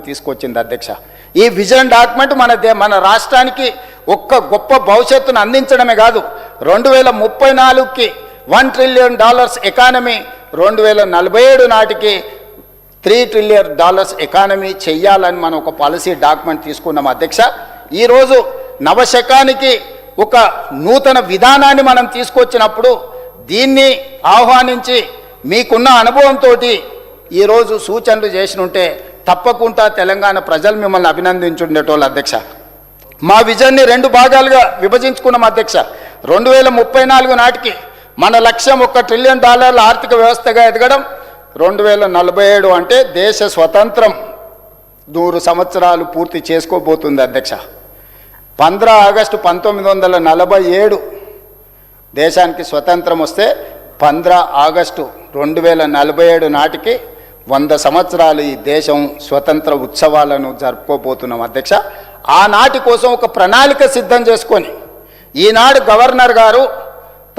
తీసుకొచ్చింది అధ్యక్ష. ఈ విజన్ డాక్యుమెంట్ మన రాష్ట్రానికి ఒక్క గొప్ప భవిష్యత్తును అందించడమే కాదు, 2034కి $1 ట్రిలియన్ ఎకానమీ, 2047 నాటికి $3 ట్రిలియన్ ఎకానమీ చెయ్యాలని మనం ఒక పాలసీ డాక్యుమెంట్ తీసుకున్నాం అధ్యక్ష. ఈరోజు నవశకానికి ఒక నూతన విధానాన్ని మనం తీసుకొచ్చినప్పుడు దీన్ని ఆహ్వానించి మీకున్న అనుభవంతో ఈరోజు సూచనలు చేసినుంటే తప్పకుండా తెలంగాణ ప్రజలు మిమ్మల్ని అభినందించుండేటోళ్ళు అధ్యక్ష. మా విజన్ని 2 భాగాలుగా విభజించుకున్నాం అధ్యక్ష. 2034 నాటికి మన లక్ష్యం $1 ట్రిలియన్ ఆర్థిక వ్యవస్థగా ఎదగడం, 2047 అంటే దేశ స్వతంత్రం 100 సంవత్సరాలు పూర్తి చేసుకోబోతుంది అధ్యక్ష. 15 ఆగస్టు 1947 దేశానికి స్వతంత్రం వస్తే 15 ఆగస్టు 2047 నాటికి 100 సంవత్సరాలు ఈ దేశం స్వతంత్ర ఉత్సవాలను జరుపుకోబోతున్నాం అధ్యక్ష. ఆనాటి కోసం ఒక ప్రణాళిక సిద్ధం చేసుకొని ఈనాడు గవర్నర్ గారు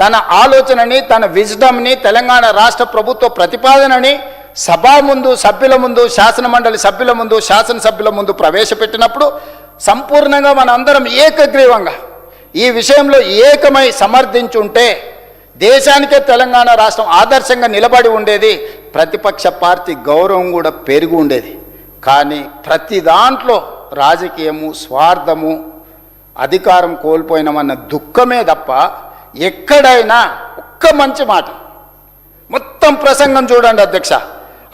తన ఆలోచనని, తన విజ్డమ్ని, తెలంగాణ రాష్ట్ర ప్రభుత్వ ప్రతిపాదనని సభా ముందు, సభ్యుల ముందు, శాసనమండలి సభ్యుల ముందు, శాసనసభ్యుల ముందు ప్రవేశపెట్టినప్పుడు సంపూర్ణంగా మనందరం ఏకగ్రీవంగా ఈ విషయంలో ఏకమై సమర్థించుంటే దేశానికే తెలంగాణ రాష్ట్రం ఆదర్శంగా నిలబడి ఉండేది, ప్రతిపక్ష పార్టీ గౌరవం కూడా పెరిగి ఉండేది. కానీ ప్రతి దాంట్లో రాజకీయము, స్వార్థము, అధికారం కోల్పోయినామన్న దుఃఖమే తప్ప ఎక్కడైనా ఒక్క మంచి మాట, మొత్తం ప్రసంగం చూడండి అధ్యక్ష.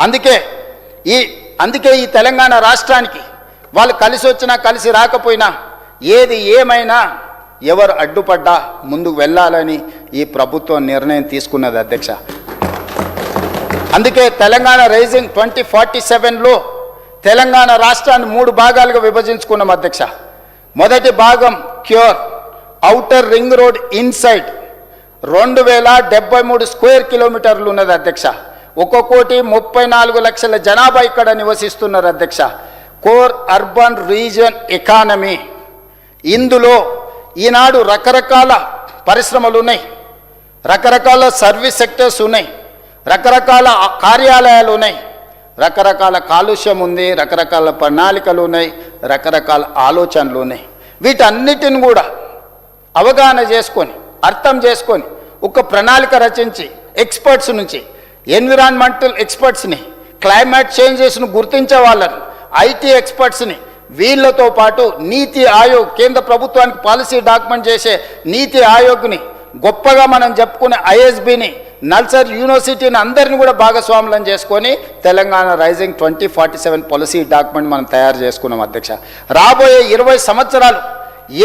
అందుకే ఈ తెలంగాణ రాష్ట్రానికి వాళ్ళు కలిసి వచ్చినా కలిసి రాకపోయినా ఏది ఏమైనా ఎవరు అడ్డుపడ్డా ముందుకు వెళ్ళాలని ఈ ప్రభుత్వం నిర్ణయం తీసుకున్నది అధ్యక్ష. అందుకే తెలంగాణ రైజింగ్ 2047లో తెలంగాణ రాష్ట్రాన్ని 3 భాగాలుగా విభజించుకున్నాం అధ్యక్ష. మొదటి భాగం cure outer ring road inside 2073 square కిలోమీటర్లు ఉన్నది అధ్యక్ష. 1,34,00,000 జనాభా ఇక్కడ నివసిస్తున్నారు అధ్యక్ష. కోర్ అర్బన్ రీజియన్ ఎకానమీ, ఇందులో ఈనాడు రకరకాల పరిశ్రమలు ఉన్నాయి, రకరకాల సర్వీస్ సెక్టర్స్ ఉన్నాయి, రకరకాల కార్యాలయాలు ఉన్నాయి, రకరకాల కాలుష్యం ఉంది, రకరకాల ప్రణాళికలు ఉన్నాయి, రకరకాల ఆలోచనలు ఉన్నాయి. వీటన్నిటిని కూడా అవగాహన చేసుకొని, అర్థం చేసుకొని ఒక ప్రణాళిక రచించి ఎక్స్పర్ట్స్ నుంచి, ఎన్విరాన్మెంటల్ ఎక్స్పర్ట్స్ని, క్లైమేట్ చేంజెస్ను గుర్తించే వాళ్ళని, ఐటీ ఎక్స్పర్ట్స్ని, వీళ్ళతో పాటు నీతి ఆయోగ్, కేంద్ర ప్రభుత్వానికి పాలసీ డాక్యుమెంట్ చేసే నీతి ఆయోగ్ని, గొప్పగా మనం చెప్పుకునే ఐఎస్బిని, నల్సార్ యూనివర్సిటీని అందరిని కూడా భాగస్వాములను చేసుకొని తెలంగాణ రైజింగ్ 2047 పాలసీ డాక్యుమెంట్ మనం తయారు చేసుకున్నాం అధ్యక్ష. రాబోయే 20 సంవత్సరాలు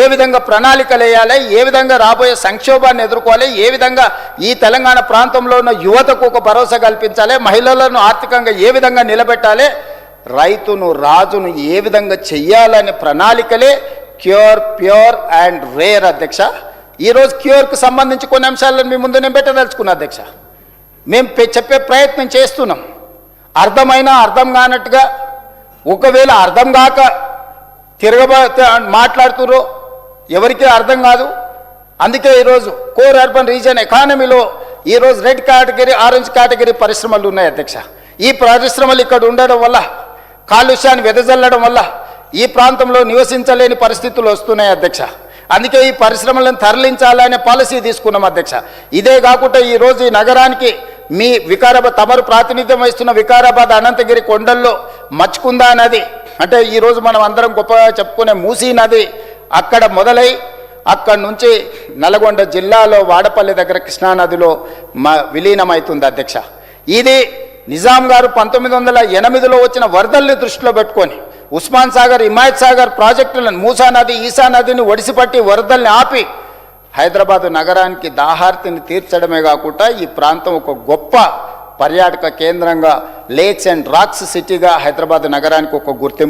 ఏ విధంగా ప్రణాళికలు వేయాలి, ఏ విధంగా రాబోయే సంక్షోభాన్ని ఎదుర్కోవాలి, ఏ విధంగా ఈ తెలంగాణ ప్రాంతంలో ఉన్న యువతకు ఒక భరోసా కల్పించాలి, మహిళలను ఆర్థికంగా ఏ విధంగా నిలబెట్టాలి, రైతును రాజును ఏ విధంగా చెయ్యాలనే ప్రణాళికలే క్యూర్, ప్యూర్ అండ్ రేర్ అధ్యక్ష. ఈరోజు క్యూర్కు సంబంధించి కొన్ని అంశాలను మీ ముందు నేను పెట్టదలుచుకున్నా అధ్యక్ష. మేము చెప్పే ప్రయత్నం చేస్తున్నాం, అర్థమైనా అర్థం కానట్టుగా, ఒకవేళ అర్థం కాక మాట్లాడుతుర్రో ఎవరికీ అర్థం కాదు. అందుకే ఈరోజు కోర్ అర్బన్ రీజియన్ ఎకానమీలో ఈరోజు రెడ్ కేటగిరీ, ఆరెంజ్ కేటగిరీ పరిశ్రమలు ఉన్నాయి అధ్యక్ష. ఈ పరిశ్రమలు ఇక్కడ ఉండడం వల్ల, కాలుష్యాన్ని వెదజల్లడం వల్ల ఈ ప్రాంతంలో నివసించలేని పరిస్థితులు వస్తున్నాయి అధ్యక్ష. అందుకే ఈ పరిశ్రమలను తరలించాలనే పాలసీ తీసుకున్నాం అధ్యక్ష. ఇదే కాకుండా ఈరోజు ఈ నగరానికి మీ వికారాబాద్, తమరు ప్రాతినిధ్యం వహిస్తున్న వికారాబాద్ అనంతగిరి కొండల్లో మచ్కుందా నది, అంటే ఈరోజు మనం అందరం గొప్పగా చెప్పుకునే మూసీ నది అక్కడ మొదలై అక్కడి నుంచి నల్గొండ జిల్లాలో వాడపల్లి దగ్గర కృష్ణానదిలో విలీనమవుతుంది అధ్యక్ష. ఇది నిజాం గారు 1908లో వచ్చిన వరదల్ని దృష్టిలో పెట్టుకొని ఉస్మాన్ సాగర్, హిమాయత్ సాగర్ ప్రాజెక్టులను, మూసా నది, ఈసా నదిని ఒడిసిపట్టి వరదల్ని ఆపి హైదరాబాదు నగరానికి దాహార్తిని తీర్చడమే కాకుండా ఈ ప్రాంతం ఒక గొప్ప పర్యాటక కేంద్రంగా, లేక్స్ అండ్ రాక్స్ సిటీగా హైదరాబాద్ నగరానికి ఒక గుర్తింపు